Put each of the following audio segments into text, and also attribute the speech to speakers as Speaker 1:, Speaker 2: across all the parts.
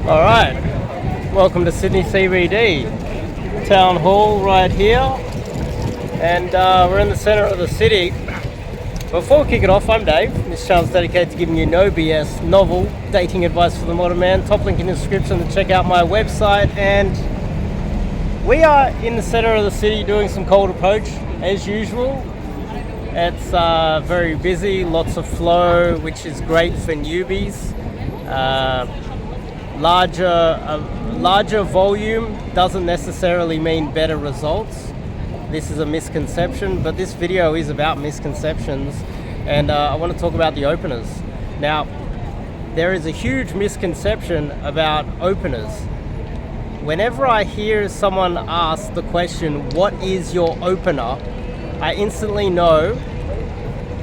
Speaker 1: All right, welcome to Sydney CBD, Town Hall right here, and we're in the centre of the city. Before we kick it off, I'm Dave. This channel's dedicated to giving you no BS, novel dating advice for the modern man. Top link in the description to check out my website. And we are in the centre of the city doing some cold approach as usual. It's very busy, lots of flow, which is great for newbies. Larger volume doesn't necessarily mean better results. This is a misconception, but this video is about misconceptions, and I want to talk about the openers. Now, there is a huge misconception about openers. Whenever I hear someone ask the question, what is your opener? I instantly know,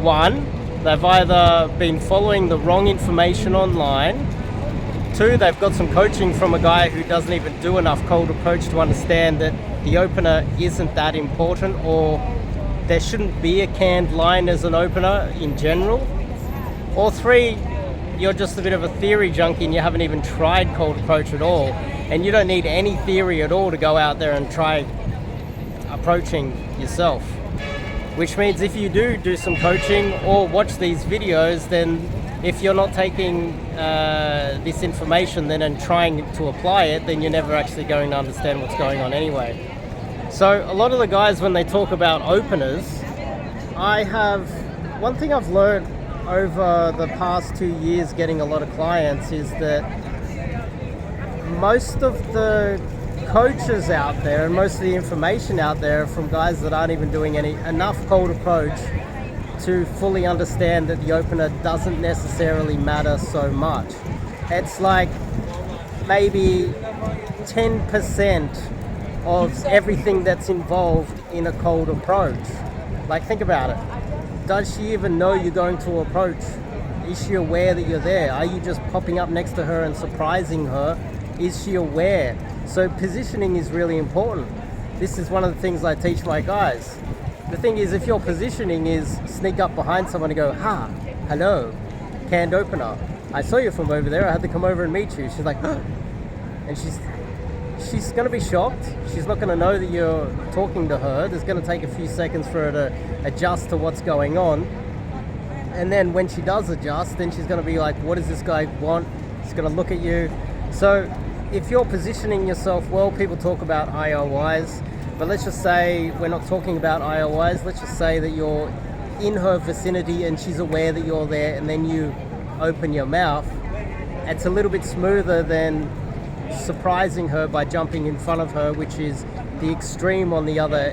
Speaker 1: one, they've either been following the wrong information online. Two, they've got some coaching from a guy who doesn't even do enough cold approach to understand that the opener isn't that important, or there shouldn't be a canned line as an opener in general. Or three, you're just a bit of a theory junkie and you haven't even tried cold approach at all, and you don't need any theory at all to go out there and try approaching yourself. Which means if you do some coaching or watch these videos, then if you're not taking this information then and trying to apply it, then you're never actually going to understand what's going on anyway. So a lot of the guys, when they talk about openers, one thing I've learned over the past 2 years getting a lot of clients is that most of the coaches out there and most of the information out there are from guys that aren't even doing enough cold approach to fully understand that the opener doesn't necessarily matter so much. It's like maybe 10% of everything that's involved in a cold approach. Like, think about it. Does she even know you're going to approach? Is she aware that you're there? Are you just popping up next to her and surprising her? Is she aware? So positioning is really important. This is one of the things I teach my guys. The thing is, if your positioning is sneak up behind someone and go, hello, canned opener, I saw you from over there, I had to come over and meet you. She's like, and she's going to be shocked. She's not going to know that you're talking to her. There's going to take a few seconds for her to adjust to what's going on. And then when she does adjust, then she's going to be like, what does this guy want? She's going to look at you. So if you're positioning yourself well, people talk about IOIs, but let's just say we're not talking about IOIs. Let's just say that you're in her vicinity and she's aware that you're there, and then you open your mouth. It's a little bit smoother than surprising her by jumping in front of her, which is the extreme on the other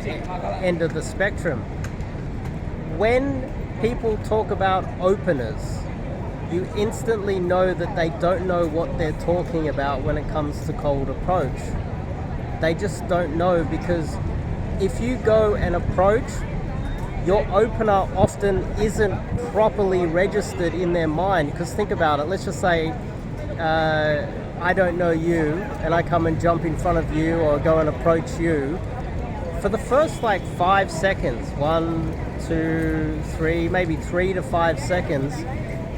Speaker 1: end of the spectrum. When people talk about openers, you instantly know that they don't know what they're talking about when it comes to cold approach. They just don't know, because if you go and approach, your opener often isn't properly registered in their mind. Because think about it, let's just say I don't know you and I come and jump in front of you or go and approach you. For the first 5 seconds, 1, 2, 3, maybe 3 to 5 seconds,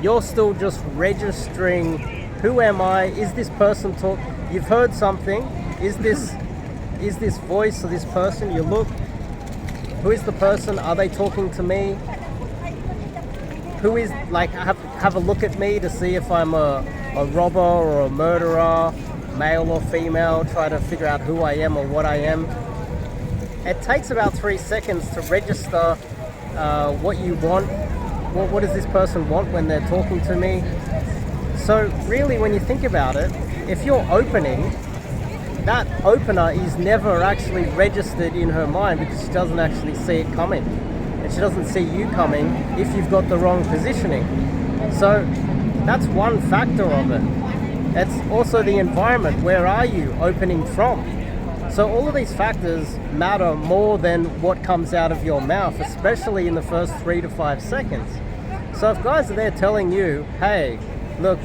Speaker 1: you're still just registering, who am I? Is this person talk? You've heard something. Is this voice or this person? You look. Who is the person? Are they talking to me? Who is, have a look at me to see if I'm a robber or a murderer, male or female, try to figure out who I am or what I am. It takes about 3 seconds to register what you want. What does this person want when they're talking to me? So really, when you think about it, if you're opening, that opener is never actually registered in her mind, because she doesn't actually see it coming. And she doesn't see you coming if you've got the wrong positioning. So that's one factor of it. It's also the environment. Where are you opening from? So all of these factors matter more than what comes out of your mouth, especially in the first 3 to 5 seconds. So if guys are there telling you, hey, look,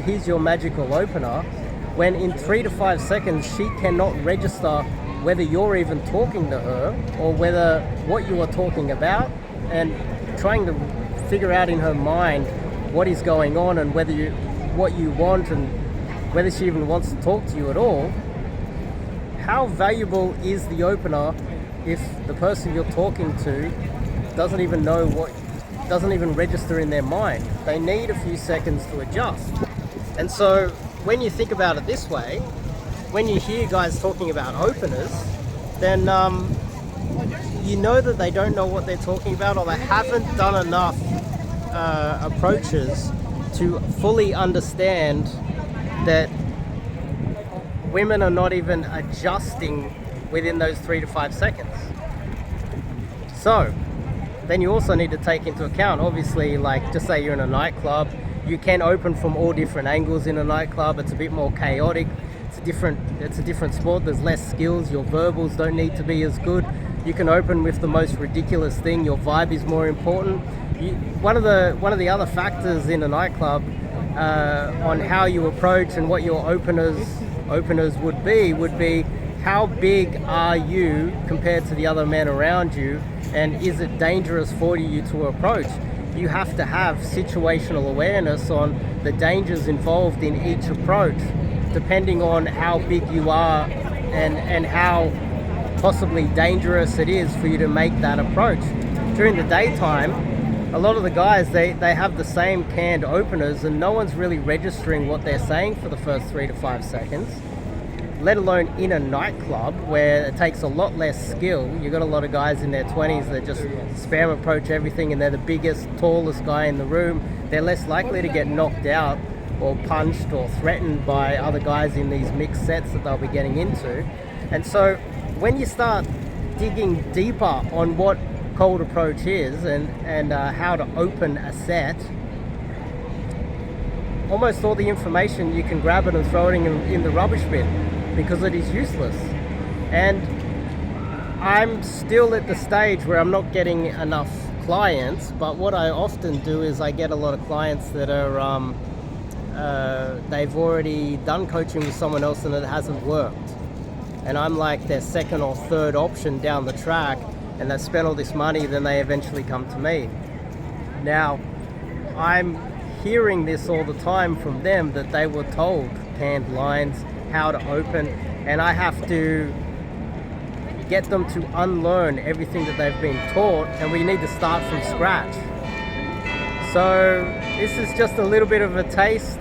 Speaker 1: here's your magical opener, when in 3 to 5 seconds she cannot register whether you're even talking to her or whether what you are talking about, and trying to figure out in her mind what is going on and what you want and whether she even wants to talk to you at all, how valuable is the opener if the person you're talking to doesn't even know doesn't even register in their mind? They need a few seconds to adjust. And so when you think about it this way, when you hear guys talking about openers, then you know that they don't know what they're talking about, or they haven't done enough approaches to fully understand that women are not even adjusting within those 3 to 5 seconds. So then you also need to take into account, obviously, like just say you're in a nightclub, you can open from all different angles in a nightclub. It's a bit more chaotic. It's a different sport. There's less skills. Your verbals don't need to be as good. You can open with the most ridiculous thing. Your vibe is more important. One of the other factors in a nightclub on how you approach and what your openers would be how big are you compared to the other men around you, and is it dangerous for you to approach? You have to have situational awareness on the dangers involved in each approach, depending on how big you are and how possibly dangerous it is for you to make that approach. During the daytime, a lot of the guys, they have the same canned openers, and no one's really registering what they're saying for the first 3 to 5 seconds, let alone in a nightclub where it takes a lot less skill. You got a lot of guys in their 20s that just spam approach everything, and they're the biggest, tallest guy in the room. They're less likely to get knocked out or punched or threatened by other guys in these mixed sets that they'll be getting into. And so when you start digging deeper on what cold approach is and how to open a set, almost all the information you can grab it and throw it in the rubbish bin, because it is useless. And I'm still at the stage where I'm not getting enough clients, but what I often do is I get a lot of clients that are they've already done coaching with someone else and it hasn't worked, and I'm like their second or third option down the track, and they've spent all this money, then they eventually come to me. Now I'm hearing this all the time from them, that they were told canned lines, how to open, and I have to get them to unlearn everything that they've been taught, and we need to start from scratch. So this is just a little bit of a taste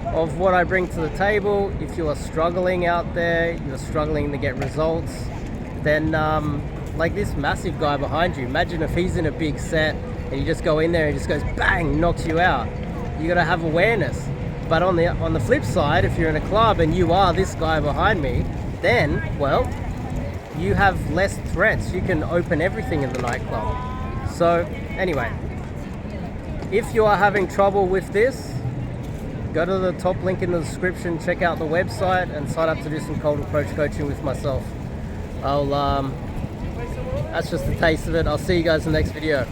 Speaker 1: of what I bring to the table. If you are struggling out there, you're struggling to get results, then like this massive guy behind you, imagine if he's in a big set and you just go in there and just goes bang, knocks you out. You got to have awareness. But on the flip side, if you're in a club and you are this guy behind me, then, well, you have less threats. You can open everything in the nightclub. So anyway, if you are having trouble with this, go to the top link in the description, check out the website, and sign up to do some cold approach coaching with myself. That's just a taste of it. I'll see you guys in the next video.